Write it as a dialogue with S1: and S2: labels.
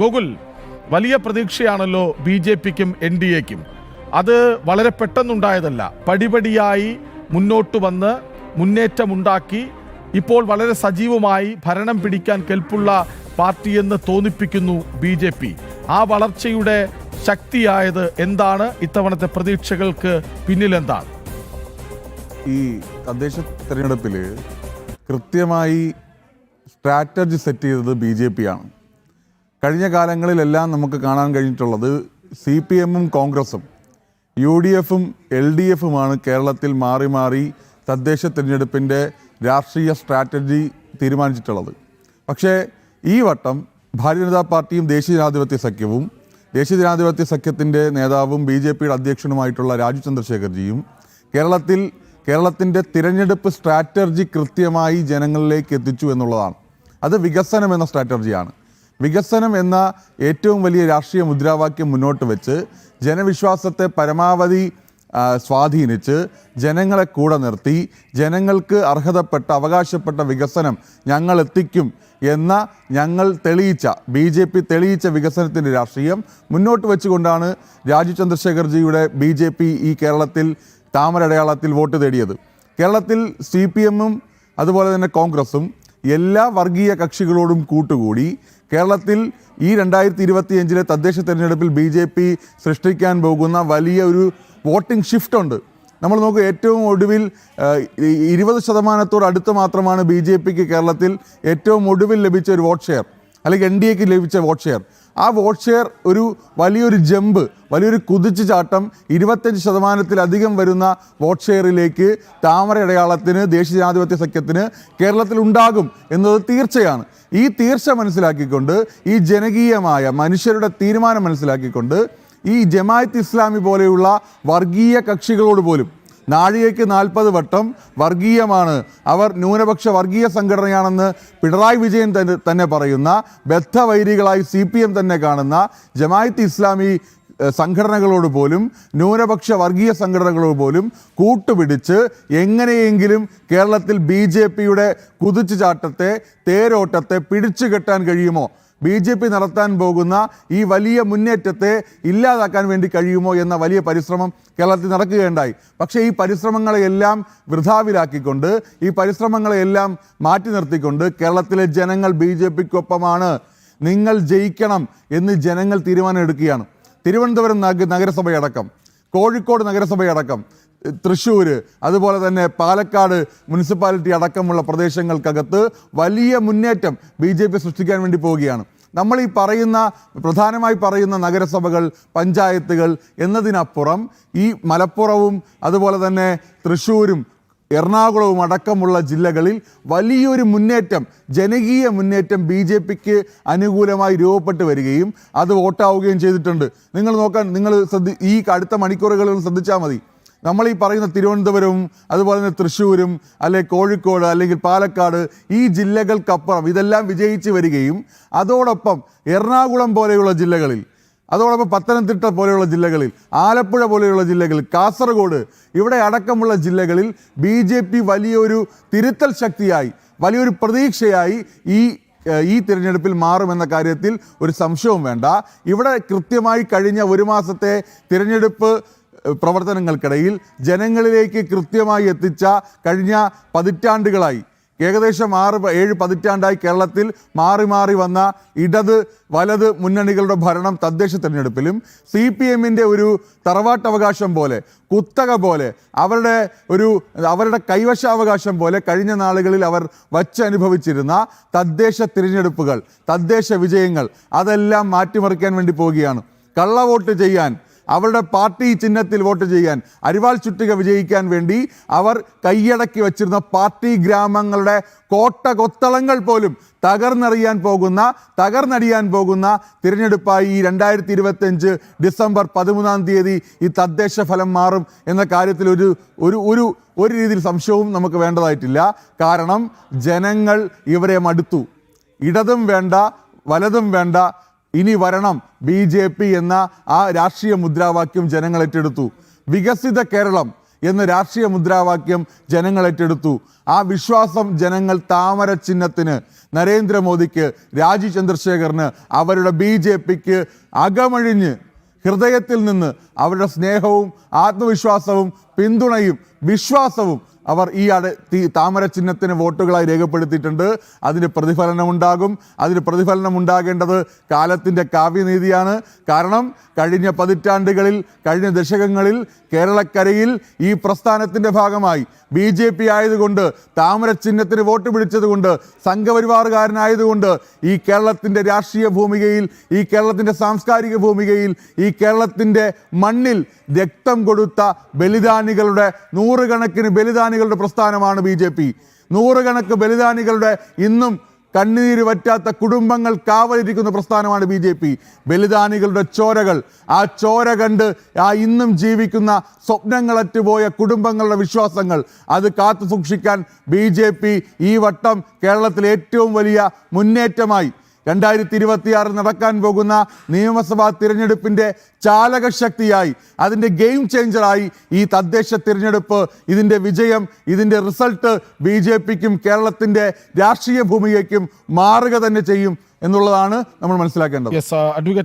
S1: ഗോകുൽ, വലിയ പ്രതീക്ഷയാണല്ലോ BJPക്കും NDAക്കും. അത് വളരെ പെട്ടെന്നുണ്ടായതല്ല. പടിപടിയായി മുന്നോട്ട് വന്ന് മുന്നേറ്റമുണ്ടാക്കി ഇപ്പോൾ വളരെ സജീവമായി ഭരണം പിടിക്കാൻ കെൽപ്പുള്ള പാർട്ടിയെന്ന് തോന്നിപ്പിക്കുന്നു BJP. ആ വളർച്ചയുടെ ശക്തിയായത് എന്താണ്? ഇത്തവണത്തെ പ്രതീക്ഷകൾക്ക് പിന്നിലെന്താണ്?
S2: ഈ തദ്ദേശ തെരഞ്ഞെടുപ്പിൽ കൃത്യമായി സ്ട്രാറ്റജി സെറ്റ് ചെയ്തത് BJP ആണ്. കഴിഞ്ഞ കാലങ്ങളിലെല്ലാം നമുക്ക് കാണാൻ കഴിഞ്ഞിട്ടുള്ളത് CPMഉം കോൺഗ്രസും UDFഉം LDFുമാണ് കേരളത്തിൽ മാറി മാറി തദ്ദേശ തെരഞ്ഞെടുപ്പിൻ്റെ രാഷ്ട്രീയ സ്ട്രാറ്റജി തീരുമാനിച്ചിട്ടുള്ളത്. പക്ഷേ ഈ വട്ടം ഭാരതീയ ജനതാ പാർട്ടിയും ദേശീയ ജനാധിപത്യ സഖ്യവും ദേശീയ ജനാധിപത്യ സഖ്യത്തിൻ്റെ നേതാവും BJPയുടെ അധ്യക്ഷനുമായിട്ടുള്ള രാജീവ് ചന്ദ്രശേഖർജിയും കേരളത്തിൻ്റെ തിരഞ്ഞെടുപ്പ് സ്ട്രാറ്റജി കൃത്യമായി ജനങ്ങളിലേക്ക് എത്തിച്ചു എന്നുള്ളതാണ്. അത് വികസനം എന്ന സ്ട്രാറ്റജിയാണ്. വികസനം എന്ന ഏറ്റവും വലിയ രാഷ്ട്രീയ മുദ്രാവാക്യം മുന്നോട്ട് വെച്ച് ജനവിശ്വാസത്തെ പരമാവധി സ്വാധീനിച്ച് ജനങ്ങളെ കൂടെ നിർത്തി ജനങ്ങൾക്ക് അർഹതപ്പെട്ട അവകാശപ്പെട്ട വികസനം ഞങ്ങൾ എത്തിക്കും എന്ന BJP തെളിയിച്ച വികസനത്തിൻ്റെ രാഷ്ട്രീയം മുന്നോട്ട് വെച്ചുകൊണ്ടാണ് രാജീവ് ചന്ദ്രശേഖർജിയുടെ BJP ഈ കേരളത്തിൽ താമരടയാളത്തിൽ വോട്ട് തേടിയത്. കേരളത്തിൽ CPMഉം അതുപോലെ തന്നെ കോൺഗ്രസും എല്ലാ വർഗീയ കക്ഷികളോടും കൂട്ടുകൂടി കേരളത്തിൽ ഈ 2025 തദ്ദേശ തെരഞ്ഞെടുപ്പിൽ BJP സൃഷ്ടിക്കാൻ പോകുന്ന വലിയ ഒരു വോട്ടിംഗ് ഷിഫ്റ്റ് ഉണ്ട്. നമ്മൾ നോക്കുക, ഏറ്റവും ഒടുവിൽ 20% അടുത്ത് മാത്രമാണ് BJPക്ക് കേരളത്തിൽ ഏറ്റവും ഒടുവിൽ ലഭിച്ച ഒരു വോട്ട് ഷെയർ, അല്ലെങ്കിൽ NDAക്ക് ലഭിച്ച വോട്ട് ഷെയർ. ആ വോട്ട് ഷെയർ വലിയൊരു ജമ്പ്, വലിയൊരു കുതിച്ചു ചാട്ടം 25%-ലധികം വരുന്ന വോട്ട് ഷെയറിലേക്ക് താമരയടയാളത്തിന് ദേശീയ ജനാധിപത്യ സഖ്യത്തിന് കേരളത്തിൽ ഉണ്ടാകും എന്നത് തീർച്ചയാണ്. ഈ തീർച്ച മനസ്സിലാക്കിക്കൊണ്ട്, ഈ ജനകീയമായ മനുഷ്യരുടെ തീരുമാനം മനസ്സിലാക്കിക്കൊണ്ട് ഈ ജമാഅത്ത് ഇസ്ലാമി പോലെയുള്ള വർഗീയ കക്ഷികളോട് പോലും നാഴികയ്ക്ക് 40 വട്ടം വർഗീയമാണ്, അവർ ന്യൂനപക്ഷ വർഗീയ സംഘടനയാണെന്ന് പിണറായി വിജയൻ തന്നെ പറയുന്ന, ബദ്ധവൈരികളായി CPM തന്നെ കാണുന്ന ജമാഅത്ത് ഇസ്ലാമി സംഘടനകളോട് പോലും, ന്യൂനപക്ഷ വർഗീയ സംഘടനകളോട് പോലും കൂട്ടുപിടിച്ച് എങ്ങനെയെങ്കിലും കേരളത്തിൽ BJPയുടെ കുതിച്ചുചാട്ടത്തെ, തേരോട്ടത്തെ പിടിച്ചു കെട്ടാൻ കഴിയുമോ, BJP നടത്താൻ പോകുന്ന ഈ വലിയ മുന്നേറ്റത്തെ ഇല്ലാതാക്കാൻ വേണ്ടി കഴിയുമോ എന്ന വലിയ പരിശ്രമം കേരളത്തിൽ നടക്കുകയുണ്ടായി. പക്ഷേ ഈ പരിശ്രമങ്ങളെയെല്ലാം വൃഥാവിലാക്കിക്കൊണ്ട്, ഈ പരിശ്രമങ്ങളെയെല്ലാം മാറ്റി നിർത്തിക്കൊണ്ട് കേരളത്തിലെ ജനങ്ങൾ BJPക്കൊപ്പമാണ്, നിങ്ങൾ ജയിക്കണം എന്ന് ജനങ്ങൾ തീരുമാനമെടുക്കുകയാണ്. തിരുവനന്തപുരം നഗരസഭയടക്കം, കോഴിക്കോട് നഗരസഭയടക്കം, തൃശ്ശൂർ, അതുപോലെ തന്നെ പാലക്കാട് മുനിസിപ്പാലിറ്റി അടക്കമുള്ള പ്രദേശങ്ങൾക്കകത്ത് വലിയ മുന്നേറ്റം BJP സൃഷ്ടിക്കാൻ വേണ്ടി പോവുകയാണ്. നമ്മൾ ഈ പ്രധാനമായി പറയുന്ന നഗരസഭകൾ, പഞ്ചായത്തുകൾ എന്നതിനപ്പുറം ഈ മലപ്പുറവും അതുപോലെ തന്നെ തൃശ്ശൂരും എറണാകുളവും അടക്കമുള്ള ജില്ലകളിൽ വലിയൊരു മുന്നേറ്റം, ജനകീയ മുന്നേറ്റം BJPക്ക് അനുകൂലമായി രൂപപ്പെട്ട് വരികയും അത് വോട്ടാവുകയും ചെയ്തിട്ടുണ്ട്. നിങ്ങൾ ഈ അടുത്ത മണിക്കൂറുകളിൽ ശ്രദ്ധിച്ചാൽ മതി. നമ്മൾ ഈ പറയുന്ന തിരുവനന്തപുരവും അതുപോലെ തന്നെ തൃശ്ശൂരും അല്ലെങ്കിൽ കോഴിക്കോട് അല്ലെങ്കിൽ പാലക്കാട് ഈ ജില്ലകൾക്കപ്പുറം ഇതെല്ലാം വിജയിച്ച് വരികയും അതോടൊപ്പം എറണാകുളം പോലെയുള്ള ജില്ലകളിൽ, അതോടൊപ്പം പത്തനംതിട്ട പോലെയുള്ള ജില്ലകളിൽ, ആലപ്പുഴ പോലെയുള്ള ജില്ലകളിൽ, കാസർഗോഡ് ഇവിടെ അടക്കമുള്ള ജില്ലകളിൽ BJP വലിയൊരു തിരുത്തൽ ശക്തിയായി, വലിയൊരു പ്രതീക്ഷയായി ഈ തിരഞ്ഞെടുപ്പിൽ മാറുമെന്ന കാര്യത്തിൽ ഒരു സംശയവും വേണ്ട. ഇവിടെ കൃത്യമായി കഴിഞ്ഞ ഒരു മാസത്തെ തിരഞ്ഞെടുപ്പ് പ്രവർത്തനങ്ങൾക്കിടയിൽ ജനങ്ങളിലേക്ക് കൃത്യമായി എത്തിച്ച, കഴിഞ്ഞ പതിറ്റാണ്ടുകളായി, ഏകദേശം 6-7 പതിറ്റാണ്ടായി കേരളത്തിൽ മാറി മാറി വന്ന ഇടത് വലത് മുന്നണികളുടെ ഭരണം തദ്ദേശ തെരഞ്ഞെടുപ്പിലും CPMൻ്റെ ഒരു തറവാട്ടവകാശം പോലെ, കുത്തക പോലെ, അവരുടെ കൈവശാവകാശം പോലെ കഴിഞ്ഞ നാളുകളിൽ അവർ വച്ചനുഭവിച്ചിരുന്ന തദ്ദേശ തിരഞ്ഞെടുപ്പുകൾ, തദ്ദേശ വിജയങ്ങൾ അതെല്ലാം മാറ്റിമറിക്കാൻ വേണ്ടി പോവുകയാണ്. കള്ളവോട്ട് ചെയ്യാൻ, അവരുടെ പാർട്ടി ചിഹ്നത്തിൽ വോട്ട് ചെയ്യാൻ, അരിവാൾ ചുറ്റിക വിജയിക്കാൻ വേണ്ടി അവർ കൈയടക്കി വച്ചിരുന്ന പാർട്ടി ഗ്രാമങ്ങളുടെ കൊത്തളങ്ങൾ പോലും തകർന്നടിയാൻ പോകുന്ന തിരഞ്ഞെടുപ്പായി ഈ 2025 ഡിസംബർ 13-ാം തീയതി ഈ തദ്ദേശ ഫലം മാറും എന്ന കാര്യത്തിൽ ഒരു രീതിയിൽ സംശയവും നമുക്ക് വേണ്ടതായിട്ടില്ല. കാരണം ജനങ്ങൾ ഇവരെ മടുത്തു. ഇടതും വേണ്ട, വലതും വേണ്ട, ഇനി വരണം BJP എന്ന ആ രാഷ്ട്രീയ മുദ്രാവാക്യം ജനങ്ങൾ ഏറ്റെടുത്തു. വികസിത കേരളം എന്ന രാഷ്ട്രീയ മുദ്രാവാക്യം ജനങ്ങൾ ഏറ്റെടുത്തു. ആ വിശ്വാസം ജനങ്ങൾ താമര ചിഹ്നത്തിന്, നരേന്ദ്രമോദിക്ക്, രാജീവ് ചന്ദ്രശേഖറിന്, അവരുടെ BJPക്ക് അകമഴിഞ്ഞ് ഹൃദയത്തിൽ നിന്ന് അവരുടെ സ്നേഹവും ആത്മവിശ്വാസവും പിന്തുണയും വിശ്വാസവും അവർ ഈ താമര ചിഹ്നത്തിന് വോട്ടുകളായി രേഖപ്പെടുത്തിയിട്ടുണ്ട്. അതിന് പ്രതിഫലനം ഉണ്ടാകും. അതിന് പ്രതിഫലനം ഉണ്ടാകേണ്ടത് കാലത്തിൻ്റെ കാവ്യനീതിയാണ്. കാരണം കഴിഞ്ഞ പതിറ്റാണ്ടുകളിൽ, കഴിഞ്ഞ ദശകങ്ങളിൽ കേരളക്കരയിൽ ഈ പ്രസ്ഥാനത്തിൻ്റെ ഭാഗമായി BJP ആയതുകൊണ്ട്, താമര ചിഹ്നത്തിന് വോട്ട് പിടിച്ചതുകൊണ്ട്, സംഘപരിവാറുകാരനായതുകൊണ്ട് ഈ കേരളത്തിൻ്റെ രാഷ്ട്രീയ ഭൂമികയിൽ, ഈ കേരളത്തിൻ്റെ സാംസ്കാരിക ഭൂമികയിൽ, ഈ കേരളത്തിൻ്റെ മണ്ണിൽ രക്തം കൊടുത്ത ബലിദാനികളുടെ, നൂറുകണക്കിന് ബലിദാനികളുടെ പ്രസ്ഥാനമാണ് BJP. നൂറുകണക്ക് ബലിദാനികളുടെ ഇന്നും കണ്ണീര് വറ്റാത്ത കുടുംബങ്ങൾ കാവലിരിക്കുന്ന പ്രസ്ഥാനമാണ് BJP. ബലിദാനികളുടെ ചോരകൾ, ആ ചോര കണ്ട് ഇന്നും ജീവിക്കുന്ന സ്വപ്നങ്ങളറ്റുപോയ കുടുംബങ്ങളുടെ വിശ്വാസങ്ങൾ അത് കാത്തു സൂക്ഷിക്കാൻ BJP ഈ വട്ടം കേരളത്തിലെ ഏറ്റവും വലിയ മുന്നേറ്റമായി 2026 നടക്കാൻ പോകുന്ന നിയമസഭാ തിരഞ്ഞെടുപ്പിൻ്റെ ചാലകശക്തിയായി, അതിൻ്റെ ഗെയിം ചേഞ്ചറായി ഈ തദ്ദേശ തിരഞ്ഞെടുപ്പ്, ഇതിൻ്റെ വിജയം, ഇതിൻ്റെ റിസൾട്ട് BJPക്കും കേരളത്തിൻ്റെ രാഷ്ട്രീയ ഭൂമികയ്ക്കും മാറുക തന്നെ ചെയ്യും എന്നുള്ളതാണ് നമ്മൾ മനസ്സിലാക്കേണ്ടത്.
S1: അഡ്വക്കേറ്റ്